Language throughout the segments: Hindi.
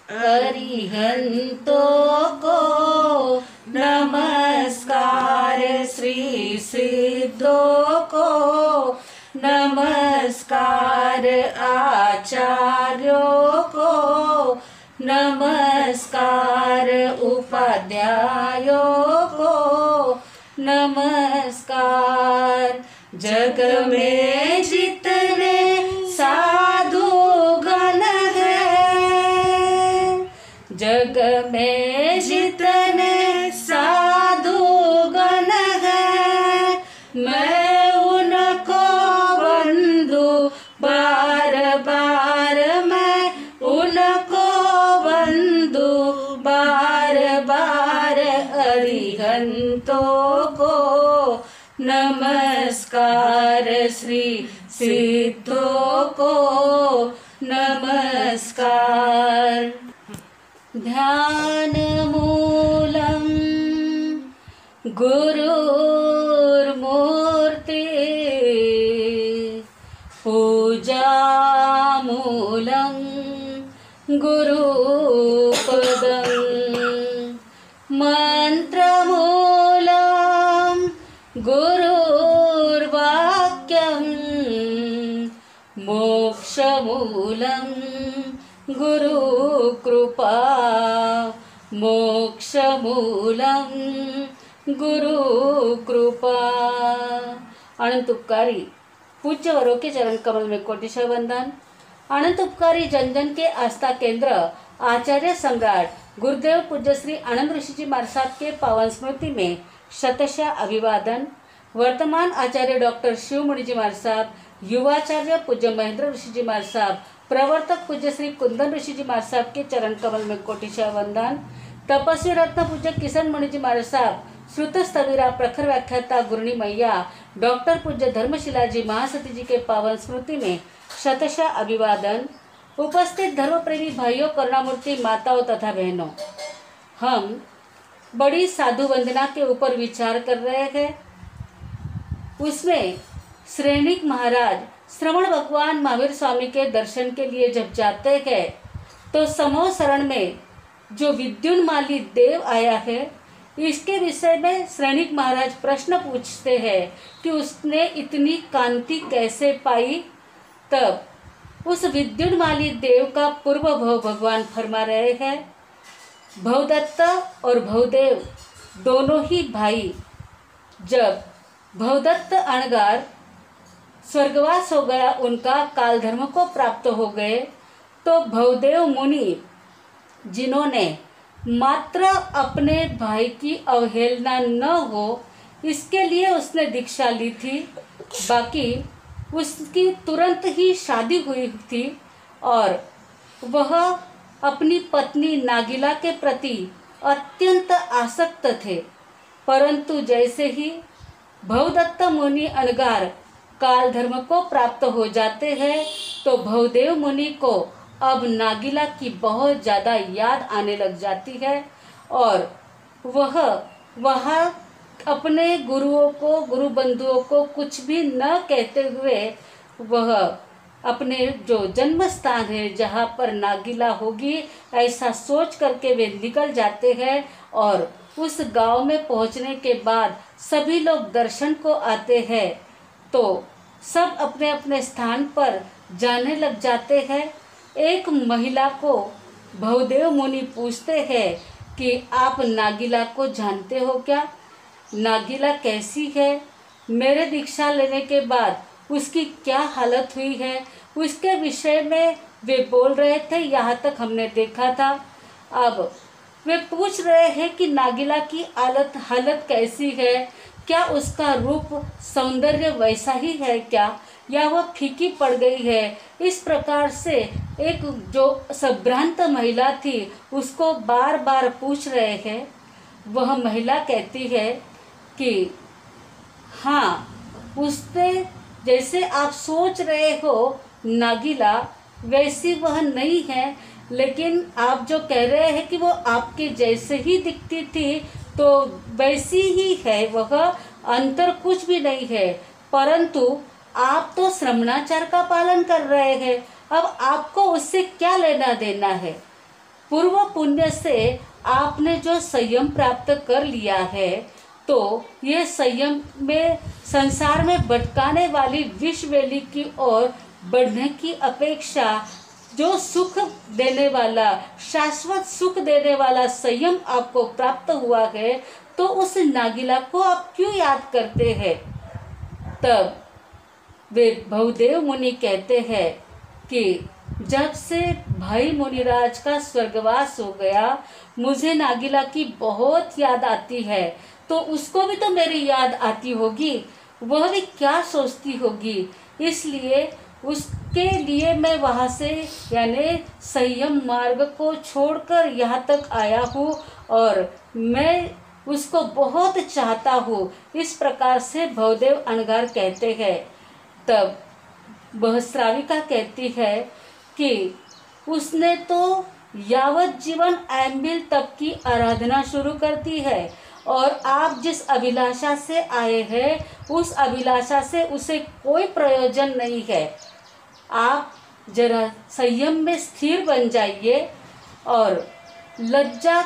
अरिहंतों को नमस्कार, श्री सिद्धों को नमस्कार, आचार्यों को नमस्कार, उपाध्यायों को नमस्कार। जग में जितने साधु गण हैं, जग में जितने साधु गण हैं, मैं उनको वंदू बार बार, मैं उनको वंदू बार बार। अरिहंतों को नमस्कार, श्री सिद्धों को नमस्कार। ध्यान मूलम गुरुर्मूर्ति, पूजा मूलम गुरुपदम, मंत्र मूलम गुरुर्वाक्यम, मोक्ष मूलम गुरुकृपा, मोक्ष मूलम गुरुकृपा। अनंत उपकारी पूज्य वरों के चरण कमल में कोटिशः वंदन। अनंत उपकारी जन जन के आस्था केंद्र आचार्य सम्राट गुरुदेव पूज्य श्री आनंद ऋषि जी महाराज साहब के पावन स्मृति में शतशः अभिवादन। वर्तमान आचार्य डॉक्टर शिव मुनि जी महाराज साहब, युवाचार्य पूज्य महेंद्र ऋषि जी महाराज साहब, प्रवर्तक पूज्य श्री कुंदन ऋषि जी महाराज साहब के चरण कमल में कोटिशः वंदन। तपस्वी रत्न पूज्य किशन मुनि जी महाराज साहब, श्रुत स्थविरा प्रखर व्याख्याता गुरुनी मैया डॉक्टर पूज्य धर्मशिला जी महासती जी के पावन स्मृति में शतशः अभिवादन। उपस्थित धर्म प्रेमी भाइयों, करुणामूर्ति माताओं तथा बहनों, हम बड़ी साधु वंदना के ऊपर विचार कर रहे हैं। उसमें श्रेणिक महाराज श्रवण भगवान महावीर स्वामी के दर्शन के लिए जब जाते हैं तो समूह शरण में जो विद्युन्माली देव आया है, इसके विषय में श्रेणिक महाराज प्रश्न पूछते हैं कि उसने इतनी कांति कैसे पाई। तब उस विद्युन्माली देव का पूर्व भव भगवान फरमा रहे हैं, भवदत्त और भवदेव दोनों ही भाई जब भवदत्त अणगार स्वर्गवास हो गया, उनका काल धर्म को प्राप्त हो गए, तो भवदेव मुनि जिन्होंने मात्र अपने भाई की अवहेलना न हो इसके लिए उसने दीक्षा ली थी, बाकी उसकी तुरंत ही शादी हुई थी और वह अपनी पत्नी नागिला के प्रति अत्यंत आसक्त थे। परंतु जैसे ही भवदत्त मुनि अणगार काल धर्म को प्राप्त हो जाते हैं तो भवदेव मुनि को अब नागिला की बहुत ज़्यादा याद आने लग जाती है और वह वहाँ अपने गुरुओं को, गुरु बंधुओं को कुछ भी न कहते हुए वह अपने जो जन्म स्थान है जहाँ पर नागिला होगी ऐसा सोच करके वे निकल जाते हैं। और उस गांव में पहुँचने के बाद सभी लोग दर्शन को आते हैं तो सब अपने अपने स्थान पर जाने लग जाते हैं। एक महिला को भवदेव मुनि पूछते हैं कि आप नागिला को जानते हो क्या? नागिला कैसी है? मेरे दीक्षा लेने के बाद उसकी क्या हालत हुई है, उसके विषय में वे बोल रहे थे, यहाँ तक हमने देखा था। अब वे पूछ रहे हैं कि नागिला की हालत कैसी है, क्या उसका रूप सौंदर्य वैसा ही है क्या, या वह फीकी पड़ गई है। इस प्रकार से एक जो संभ्रांत महिला थी उसको बार बार पूछ रहे हैं। वह महिला कहती है कि हाँ, उससे जैसे आप सोच रहे हो नागिला वैसी वह नहीं है, लेकिन आप जो कह रहे हैं कि वो आपके जैसे ही दिखती थी तो वैसी ही है, वह अंतर कुछ भी नहीं है। परंतु आप तो श्रमणाचार का पालन कर रहे हैं, अब आपको उससे क्या लेना देना है। पूर्व पुण्य से आपने जो संयम प्राप्त कर लिया है, तो ये संयम में संसार में भटकाने वाली विष वेली की ओर बढ़ने की अपेक्षा जो सुख देने वाला, शाश्वत सुख देने वाला संयम आपको प्राप्त हुआ है, तो उस नागिला को आप क्यों याद करते हैं? तब वे बहुदेव मुनि कहते हैं कि जब से भाई मुनिराज का स्वर्गवास हो गया, मुझे नागिला की बहुत याद आती है। तो उसको भी तो मेरी याद आती होगी, वह भी क्या सोचती होगी। इसलिए उसके लिए मैं वहाँ से यानी संयम मार्ग को छोड़कर यहाँ तक आया हूँ और मैं उसको बहुत चाहता हूँ। इस प्रकार से भवदेव अणगार कहते हैं। तब वह श्राविका कहती है कि उसने तो यावत जीवन ऐम्बिल तप की आराधना शुरू कर दी है और आप जिस अभिलाषा से आए हैं, उस अभिलाषा से उसे कोई प्रयोजन नहीं है। आप जरा संयम में स्थिर बन जाइए और लज्जा,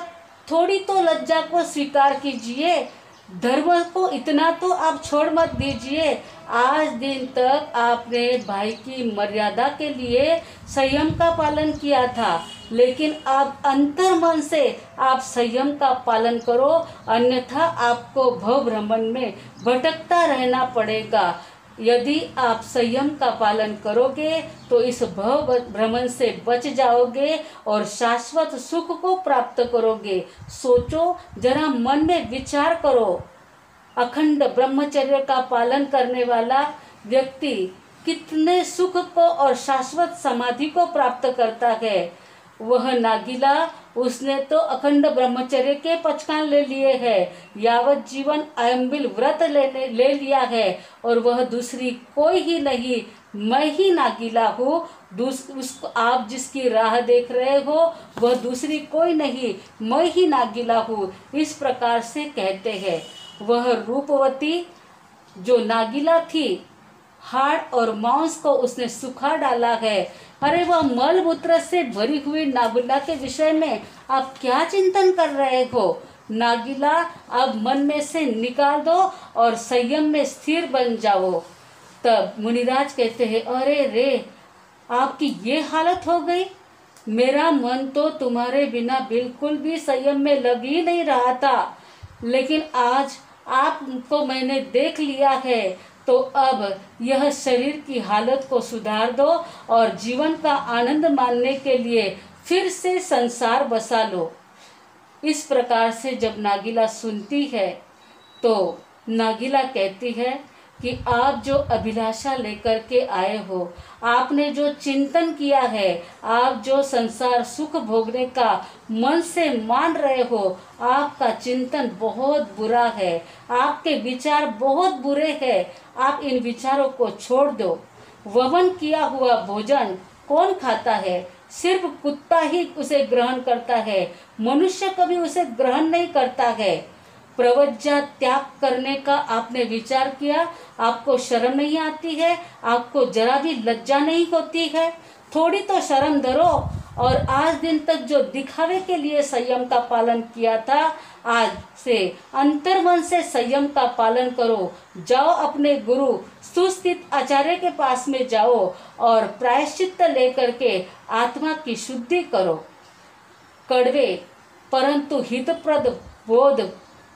थोड़ी तो लज्जा को स्वीकार कीजिए। धर्म को इतना तो आप छोड़ मत दीजिए। आज दिन तक आपने भाई की मर्यादा के लिए संयम का पालन किया था, लेकिन आप अंतर मन से आप संयम का पालन करो, अन्यथा आपको भव भ्रमण में भटकता रहना पड़ेगा। यदि आप संयम का पालन करोगे तो इस भव भ्रमण से बच जाओगे और शाश्वत सुख को प्राप्त करोगे। सोचो, जरा मन में विचार करो। अखंड ब्रह्मचर्य का पालन करने वाला व्यक्ति कितने सुख को और शाश्वत समाधि को प्राप्त करता है। वह नागिला, उसने तो अखंड ब्रह्मचर्य के पचकान ले लिए हैं, यावत जीवन अयम्बिल व्रत ले लिया है और वह दूसरी कोई ही नहीं, मैं ही नागिला हूँ। उसको आप जिसकी राह देख रहे हो वह दूसरी कोई नहीं, मैं ही नागिला हूँ। इस प्रकार से कहते हैं। वह रूपवती जो नागिला थी, हाड़ और मांस को उसने सुखा डाला है। अरे वह मल मूत्र से भरी हुई नागिला के विषय में आप क्या चिंतन कर रहे हो? नागिला अब मन में से निकाल दो और संयम में स्थिर बन जाओ। तब मुनिराज कहते हैं, अरे रे, आपकी ये हालत हो गई। मेरा मन तो तुम्हारे बिना बिल्कुल भी संयम में लग ही नहीं रहा था, लेकिन आज आपको मैंने देख लिया है, तो अब यह शरीर की हालत को सुधार दो और जीवन का आनंद मानने के लिए फिर से संसार बसा लो। इस प्रकार से जब नागिला सुनती है तो नागिला कहती है कि आप जो अभिलाषा लेकर के आए हो, आपने जो चिंतन किया है, आप जो संसार सुख भोगने का मन से मान रहे हो, आपका चिंतन बहुत बुरा है, आपके विचार बहुत बुरे हैं। आप इन विचारों को छोड़ दो। वमन किया हुआ भोजन कौन खाता है? सिर्फ कुत्ता ही उसे ग्रहण करता है, मनुष्य कभी उसे ग्रहण नहीं करता है। प्रवज्जा त्याग करने का आपने विचार किया, आपको शर्म नहीं आती है? आपको जरा भी लज्जा नहीं होती है? थोड़ी तो शर्म धरो और आज दिन तक जो दिखावे के लिए संयम का पालन किया था, आज से अंतर्मन से संयम का पालन करो। जाओ अपने गुरु सुस्थित आचार्य के पास में जाओ और प्रायश्चित्त लेकर के आत्मा की शुद्धि करो। कड़वे परंतु हितप्रद बोध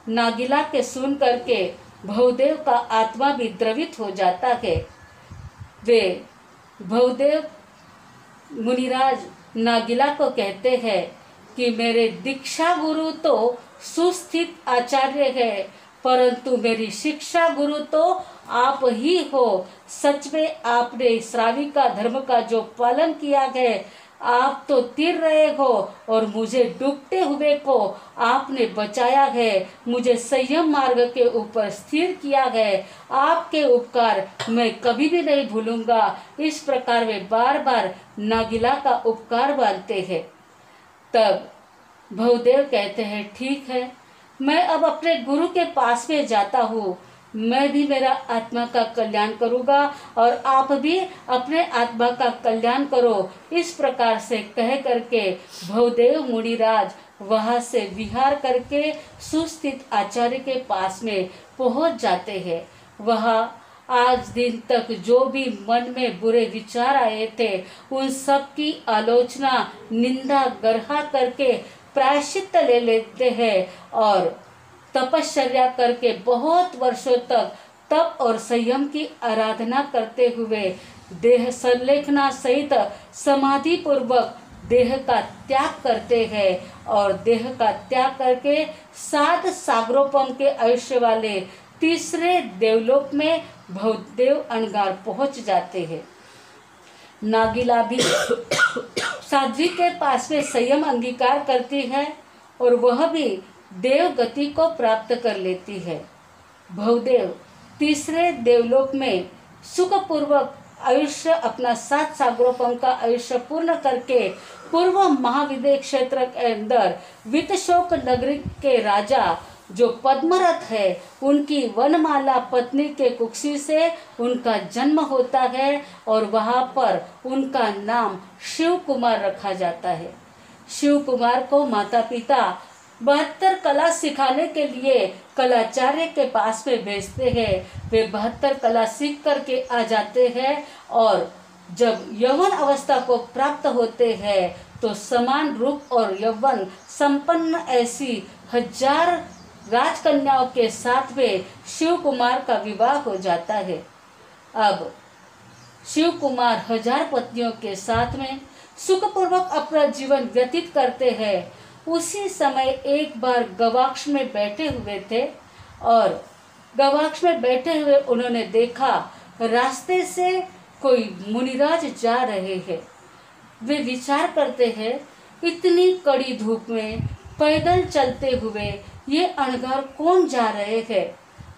नागिला के सुन करके भवदेव का आत्मा भी द्रवित हो जाता है। वे भवदेव मुनिराज नागिला को कहते हैं कि मेरे दीक्षा गुरु तो सुस्थित आचार्य है, परंतु मेरी शिक्षा गुरु तो आप ही हो। सच में आपने श्राविका धर्म का जो पालन किया है, आप तो तीर रहे हो और मुझे डूबते हुए को आपने बचाया है, मुझे संयम मार्ग के ऊपर स्थिर किया है। आपके उपकार मैं कभी भी नहीं भूलूंगा। इस प्रकार वे बार बार नागिला का उपकार मानते हैं। तब भवदेव कहते हैं, ठीक है, मैं अब अपने गुरु के पास में जाता हूँ। मैं भी मेरा आत्मा का कल्याण करूँगा और आप भी अपने आत्मा का कल्याण करो। इस प्रकार से कह करके भवदेव मुनिराज वहाँ से विहार करके सुस्थित आचार्य के पास में पहुँच जाते हैं। वहाँ आज दिन तक जो भी मन में बुरे विचार आए थे उन सब की आलोचना, निंदा, गर्हा करके प्रायश्चित ले लेते हैं और तपश्चर्या करके बहुत वर्षों तक तप और संयम की आराधना करते हुए देह संलेखना सहित समाधि पूर्वक देह का त्याग करते हैं और देह का त्याग करके 7 सागरोपम के आयुष्य वाले तीसरे देवलोक में भवदेव अणगार पहुंच जाते हैं। नागिला भी साध्वी के पास में संयम अंगीकार करती है और वह भी देव गति को प्राप्त कर लेती है। भवदेव तीसरे देवलोक में सुखपूर्वक आयुष्य अपना 7 सागरोपम का आयुष्य पूर्ण करके पूर्व महाविदेह क्षेत्र के अंदर वितशोक नगरी के राजा जो पद्मरथ है उनकी वनमाला पत्नी के कुक्षी से उनका जन्म होता है और वहाँ पर उनका नाम शिव कुमार रखा जाता है। शिव कुमार को माता पिता 72 कला सिखाने के लिए कलाचार्य के पास में भेजते हैं। वे 72 कला सीख करके आ जाते हैं और जब यौवन अवस्था को प्राप्त होते हैं तो समान रूप और यौवन संपन्न ऐसी 1000 राजकन्याओं के साथ में शिव कुमार का विवाह हो जाता है। अब शिव कुमार 1000 पत्नियों के साथ में सुखपूर्वक अपना जीवन व्यतीत करते हैं। उसी समय एक बार गवाक्ष में बैठे हुए थे और गवाक्ष में बैठे हुए उन्होंने देखा रास्ते से कोई मुनिराज जा रहे हैं। वे विचार करते हैं इतनी कड़ी धूप में पैदल चलते हुए ये अणगार कौन जा रहे हैं।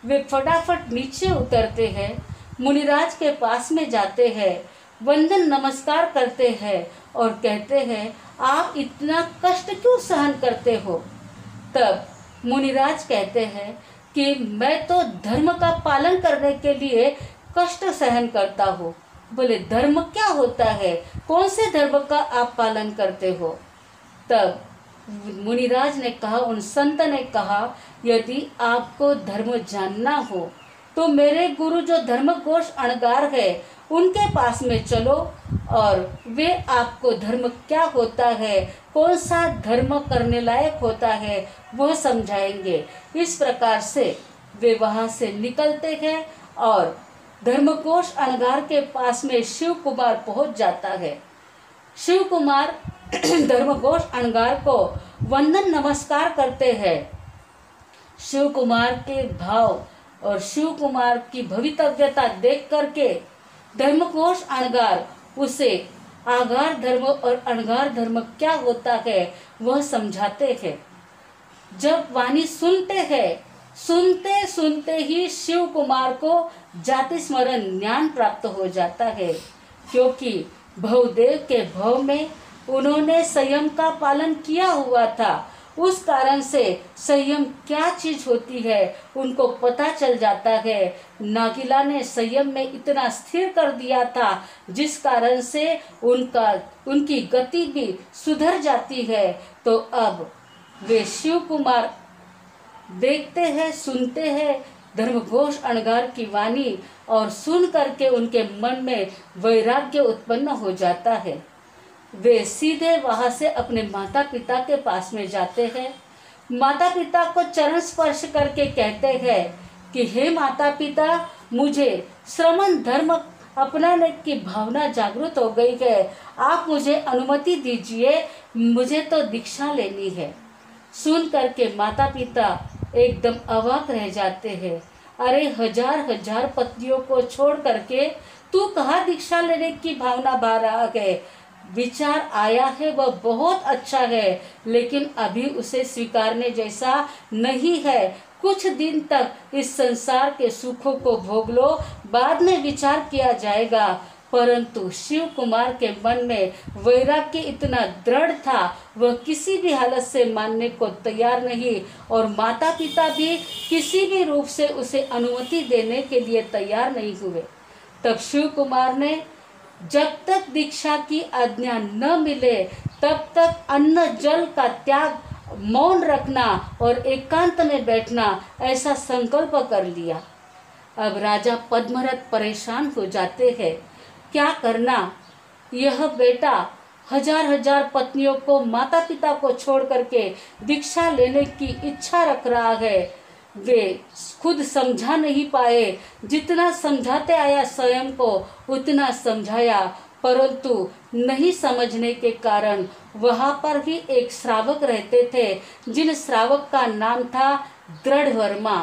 वे फटाफट नीचे उतरते हैं, मुनिराज के पास में जाते हैं, वंदन नमस्कार करते हैं और कहते हैं आप इतना कष्ट क्यों सहन करते हो। तब मुनिराज कहते हैं कि मैं तो धर्म का पालन करने के लिए कष्ट सहन करता हूँ। बोले धर्म क्या होता है, कौन से धर्म का आप पालन करते हो। तब मुनिराज ने कहा, उन संत ने कहा यदि आपको धर्म जानना हो तो मेरे गुरु जो धर्मघोष अणगार है उनके पास में चलो और वे आपको धर्म क्या होता है, कौन सा धर्म करने लायक होता है वह समझाएंगे। इस प्रकार से वे वहाँ से निकलते हैं और धर्मघोष अणगार के पास में शिव कुमार पहुँच जाता है। शिव कुमार धर्मघोष अणगार को वंदन नमस्कार करते हैं। शिव कुमार के भाव और शिव कुमार की भवितव्यता देख करके धर्मघोष अणगार उसे आगार धर्म और अणगार धर्म क्या होता है वह समझाते हैं। जब वाणी सुनते हैं, सुनते सुनते ही शिव कुमार को जाति स्मरण ज्ञान प्राप्त हो जाता है, क्योंकि भवदेव के भव में उन्होंने संयम का पालन किया हुआ था। उस कारण से संयम क्या चीज होती है उनको पता चल जाता है। नागिला ने संयम में इतना स्थिर कर दिया था जिस कारण से उनकी गति भी सुधर जाती है। तो अब वे शिव कुमार देखते हैं, सुनते हैं धर्मघोष अणगार की वाणी और सुन करके उनके मन में वैराग्य उत्पन्न हो जाता है। वे सीधे वहाँ से अपने माता पिता के पास में जाते हैं। माता पिता को चरण स्पर्श करके कहते हैं कि हे माता पिता, मुझे श्रमण धर्म अपनाने की भावना जागृत हो गई है, आप मुझे अनुमति दीजिए, मुझे तो दीक्षा लेनी है। सुन करके माता पिता एकदम अवाक रह जाते हैं। अरे 1000 पत्नियों को छोड़ करके तू कहाँ दीक्षा लेने की भावना बाहर आ गए। विचार आया है वह बहुत अच्छा है, लेकिन अभी उसे स्वीकारने जैसा नहीं है। कुछ दिन तक इस संसार के सुखों को भोग लो, बाद में विचार किया जाएगा। परंतु शिव कुमार के मन में वैराग्य इतना दृढ़ था, वह किसी भी हालत से मानने को तैयार नहीं और माता पिता भी किसी भी रूप से उसे अनुमति देने के लिए तैयार नहीं हुए। तब शिव कुमार ने जब तक दीक्षा की आज्ञा न मिले तब तक अन्न जल का त्याग, मौन रखना और एकांत में बैठना ऐसा संकल्प कर लिया। अब राजा पद्मरथ परेशान हो जाते हैं, क्या करना। यह बेटा हजार हजार पत्नियों को, माता पिता को छोड़ करके दीक्षा लेने की इच्छा रख रहा है। वे खुद समझा नहीं पाए, जितना समझाते आया स्वयं को उतना समझाया, परंतु नहीं समझने के कारण वहाँ पर भी एक श्रावक रहते थे, जिन श्रावक का नाम था दृढ़ वर्मा।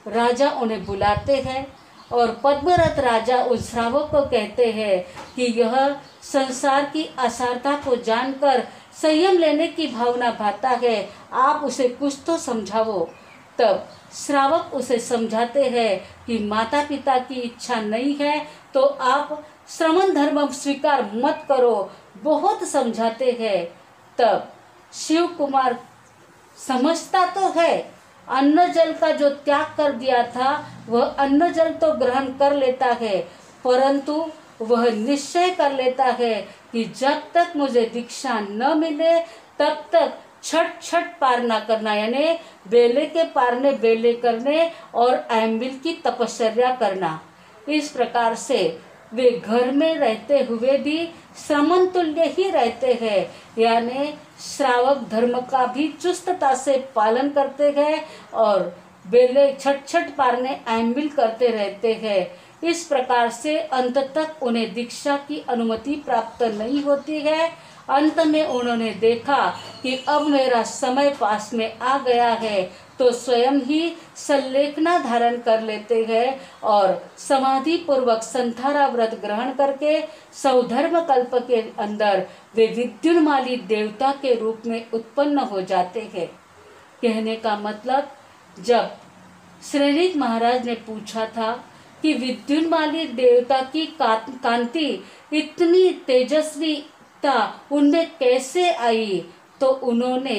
राजा उन्हें बुलाते हैं और पद्मरथ राजा उस श्रावक को कहते हैं कि यह संसार की असारता को जानकर संयम लेने की भावना भाता है, आप उसे कुछ तो समझाओ। तब श्रावक उसे समझाते हैं कि माता पिता की इच्छा नहीं है तो आप श्रमण धर्म स्वीकार मत करो, बहुत समझाते हैं। तब शिव कुमार समझता तो है, अन्न जल का जो त्याग कर दिया था वह अन्न जल तो ग्रहण कर लेता है, परंतु वह निश्चय कर लेता है कि जब तक मुझे दीक्षा न मिले तब तक छठ छठ पार ना करना, यानी बेले के पारने बेले करने और एम्बिल की तपश्चर्या करना। इस प्रकार से वे घर में रहते हुए भी श्रमण तुल्य ही रहते हैं, यानी श्रावक धर्म का भी चुस्तता से पालन करते हैं और बेले छठ छठ पारने एम्बिल करते रहते हैं। इस प्रकार से अंत तक उन्हें दीक्षा की अनुमति प्राप्त नहीं होती है। अंत में उन्होंने देखा कि अब मेरा समय पास में आ गया है, तो स्वयं ही संलेखना धारण कर लेते हैं और समाधि पूर्वक संथारा व्रत ग्रहण करके सौधर्म कल्प के अंदर वे विद्युन्माली देवता के रूप में उत्पन्न हो जाते हैं। कहने का मतलब, जब श्रीनिक महाराज ने पूछा था कि विद्युन्माली देवता की कांति इतनी तेजस्वी उनमें कैसे आई, तो उन्होंने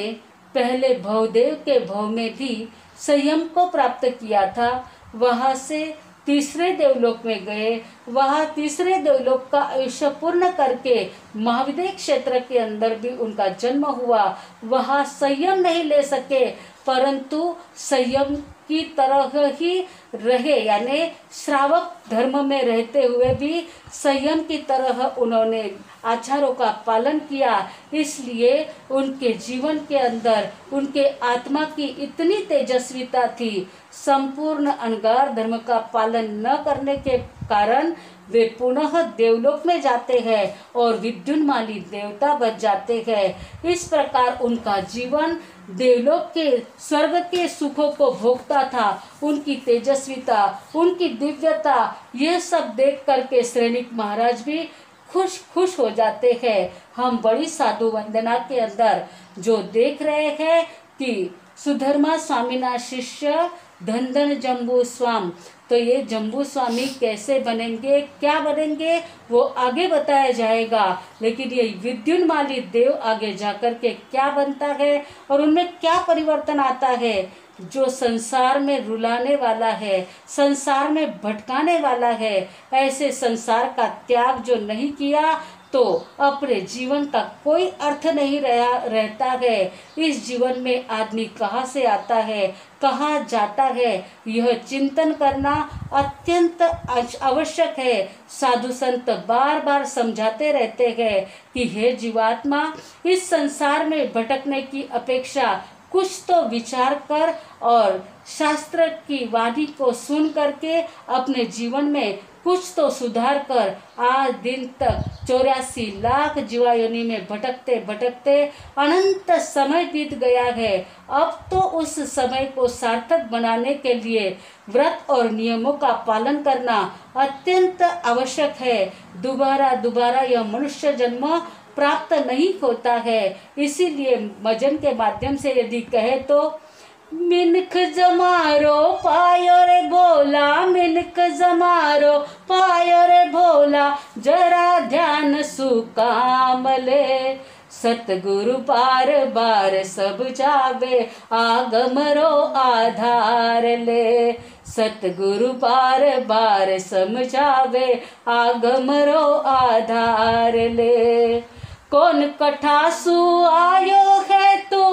पहले भवदेव के भव में भी संयम को प्राप्त किया था। वहाँ से तीसरे देवलोक में गए, वहाँ तीसरे देवलोक का आयुष्य पूर्ण करके महाविदेह क्षेत्र के अंदर भी उनका जन्म हुआ। वहाँ संयम नहीं ले सके, परंतु संयम की तरह ही रहे, यानी श्रावक धर्म में रहते हुए भी संयम की तरह उन्होंने आचारों का पालन किया। इसलिए उनके जीवन के अंदर उनके आत्मा की इतनी तेजस्विता थी, संपूर्ण अनगार धर्म का पालन न करने के कारण वे पुनः देवलोक में जाते हैं और विद्युन्माली देवता बन जाते हैं। इस प्रकार उनका जीवन देवलोक के स्वर्ग के सुखों को भोगता था। उनकी तेजस्विता, उनकी दिव्यता, यह सब देख करके श्रेणिक महाराज भी खुश हो जाते हैं। हम बड़ी साधु वंदना के अंदर जो देख रहे हैं कि सुधर्मा स्वामीना शिष्य धन धन जम्बू स्वाम, तो ये जम्बू स्वामी कैसे बनेंगे, क्या बनेंगे, वो आगे बताया जाएगा। लेकिन ये विद्युन्माली देव आगे जाकर के क्या बनता है और उनमें क्या परिवर्तन आता है, जो संसार में रुलाने वाला है, संसार में भटकाने वाला है, ऐसे संसार का त्याग जो नहीं किया तो अपने जीवन का कोई अर्थ नहीं रहता है। इस जीवन में आदमी कहाँ से आता है, कहाँ जाता है, यह चिंतन करना अत्यंत आवश्यक है। साधु संत बार बार समझाते रहते हैं कि हे जीवात्मा, इस संसार में भटकने की अपेक्षा कुछ तो विचार कर और शास्त्र की वाणी को सुन करके अपने जीवन में कुछ तो सुधार कर। आज दिन तक 84 लाख जीवायोनि में भटकते भटकते अनंत समय बीत गया है। अब तो उस समय को सार्थक बनाने के लिए व्रत और नियमों का पालन करना अत्यंत आवश्यक है। दोबारा यह मनुष्य जन्म प्राप्त नहीं होता है। इसीलिए मजन के माध्यम से यदि कहे तो मिनख जमारो पायो रे भोला, मिनख जमारो पायो रे भोला, जरा ध्यान सुकाम ले। सतगुरु बार बार सब जावे, आगम रो आधार ले। सतगुरु बार बार समझावे, आगम रो आधार ले। कौन कठासु आयो है तू,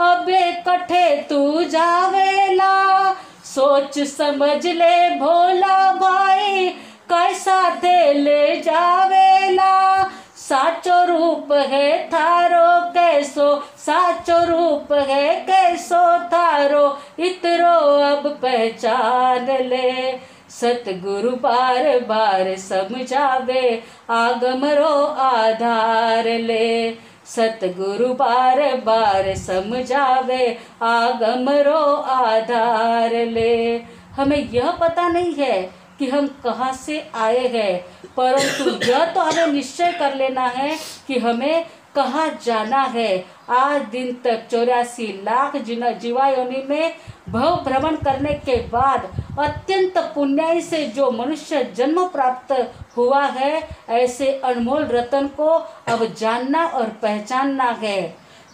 अबे कठे तू जावेला। सोच समझ ले भोला भाई, कैसा दे ले जावेला। साचो रूप है थारो कैसो, साचो रूप है कैसो थारो, इतरो अब पहचान ले। सतगुरु बार बार समझावे, आगम रो आधार ले। सतगुरु बार बार समझावे, आगम रो आधार ले। हमें यह पता नहीं है कि हम कहाँ से आए हैं, परंतु यह तो हमें निश्चय कर लेना है कि हमें कहाँ जाना है। आज दिन तक 84 लाख जीवा योनि में भव भ्रमण करने के बाद अत्यंत पुण्याई से जो मनुष्य जन्म प्राप्त हुआ है, ऐसे अनमोल रतन को अब जानना और पहचानना है।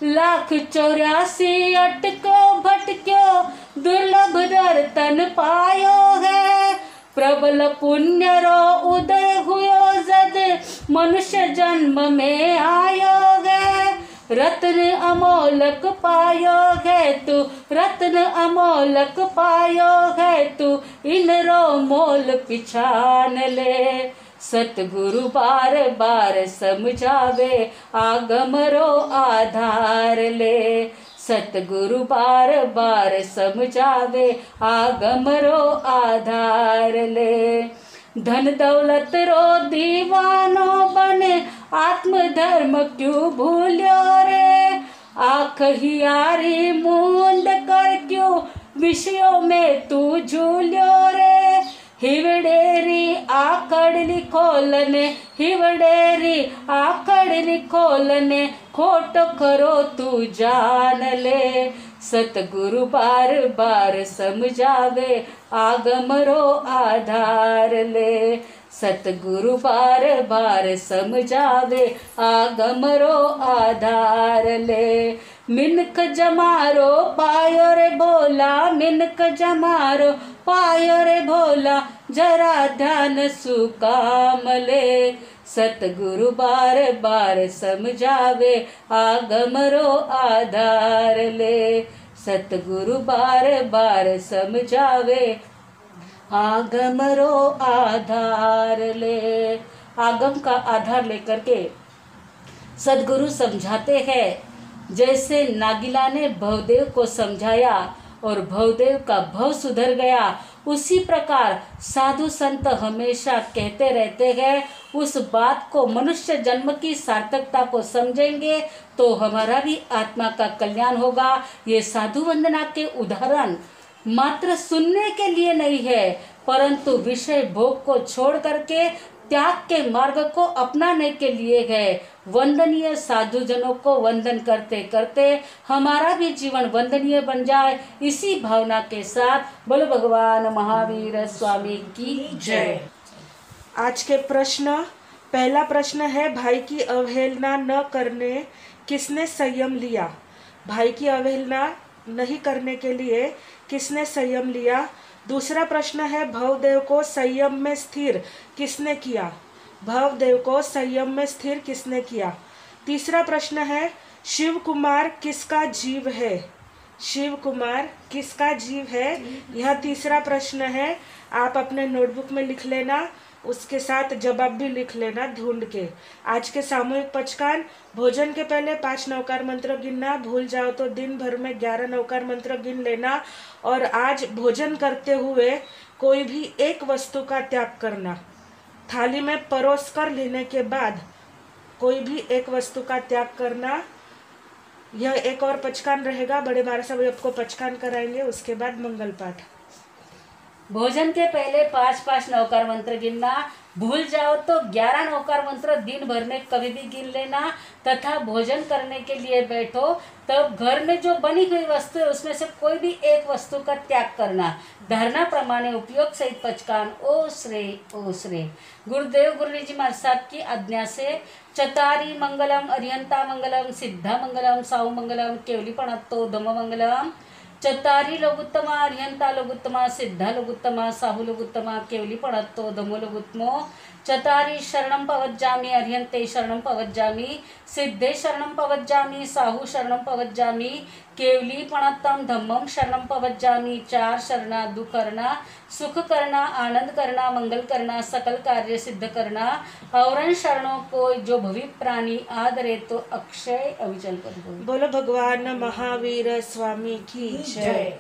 लाख 84 अटको भटक्यो, दुर्लभ रतन पायो है। प्रबल पुण्य रो उदय हुयो जद, मनुष्य जन्म में आयो है। रत्न अमोलक पायो है तू, रत्न अमोलक पायो है तू, इन रो मोल पिछान ले। सतगुरु बार बार समझावे, आगम रो आधार ले। सतगुरु बार बार समझावे, आगम रो आधार ले। धन दौलत रो दीवानो बने, आत्म धर्म क्यों भूल्यो रे। आँख हियारी मूंद कर क्यों, विषयों में तू झूल्यो रे। हिवड़ेरी आकड़ खोलने, हिवड़ेरी आकड़ खोलने, खोट करो तू जान ले। सतगुरु बार बार समझावे, आगम रो आधार ले। सतगुरु बार बार समझावे, आगम रो आधार ले। मिनख जमारो पायो रे भोला, मिनख जमारो पायो रे भोला, जरा ध्यान सुकाम ले। सतगुरु बार बार समझावे, आगम रो आधार ले। सतगुरु बार बार समझावे, आगम रो आधार ले। आगम का आधार लेकर के सदगुरु समझाते हैं। जैसे नागिला ने भवदेव को समझाया और भवदेव का भव सुधर गया, उसी प्रकार साधु संत हमेशा कहते रहते हैं। उस बात को मनुष्य जन्म की सार्थकता को समझेंगे तो हमारा भी आत्मा का कल्याण होगा। ये साधु वंदना के उदाहरण मात्र सुनने के लिए नहीं है, परंतु विषय भोग को छोड़ करके त्याग के मार्ग को अपनाने के लिए है। वंदनीय साधुजनों को वंदन करते करते हमारा भी जीवन वंदनीय बन जाए, इसी भावना के साथ बोलो भगवान महावीर स्वामी की जय। आज के प्रश्न, पहला प्रश्न है, भाई की अवहेलना न करने किसने संयम लिया। भाई की अवहेलना नहीं करने के लिए किसने संयम लिया। दूसरा प्रश्न है, भवदेव को संयम में स्थिर किसने किया। भवदेव को संयम में स्थिर किसने किया। तीसरा प्रश्न है, शिव कुमार किसका जीव है। शिव कुमार किसका जीव है, यह तीसरा प्रश्न है। आप अपने नोटबुक में लिख लेना, उसके साथ जवाब भी लिख लेना ढूंढ के। आज के सामूहिक पचकान, भोजन के पहले 5 नवकार मंत्र गिनना, भूल जाओ तो दिन भर में 11 नवकार मंत्र गिन लेना। और आज भोजन करते हुए कोई भी एक वस्तु का त्याग करना। थाली में परोस कर लेने के बाद कोई भी एक वस्तु का त्याग करना। यह एक और पचकान रहेगा, बड़े महाराज साहब आपको पचकान कराएंगे, उसके बाद मंगल पाठ। भोजन के पहले 5-5 नौकार मंत्र गिनना, भूल जाओ तो 11 नौकार मंत्र दिन भर में कभी भी गिन लेना, तथा भोजन करने के लिए बैठो तब घर में जो बनी हुई वस्तु है उसमें से कोई भी एक वस्तु का त्याग करना। धारणा प्रमाणे उपयोग सहित पचकान ओ श्रे। गुरुदेव गुरुजी जी महाराज साहब की आज्ञा से चतारी मंगलम, अरिहंता मंगलम, सिद्धा मंगलम, साहु मंगलम, केवली पणत्तो धम मंगलम। चतारी लघुत्तमा, अरिहंता लघुत्तमा, सिद्धा लघुत्तमा, साहु लघुत्तमा, केवली पणत्तो धमो लघुत्तमो। चतारी शरणं पवज्जामि, अरिहंते शरणं पवज्जामि, सिद्धे शरणं पवज्जामि, साहु शरणं पवज्जामि, केवली पणत्तम धम्मम शरणं पवज्जामि। 4 शरणा, दुख करना, सुख करना, आनंद करना, मंगल करना, सकल कार्य सिद्ध करना। और शरणों को जो भवि प्राणी आदरे तो अक्षय अविचल कर दो। बोलो भगवान महावीर स्वामी की जय।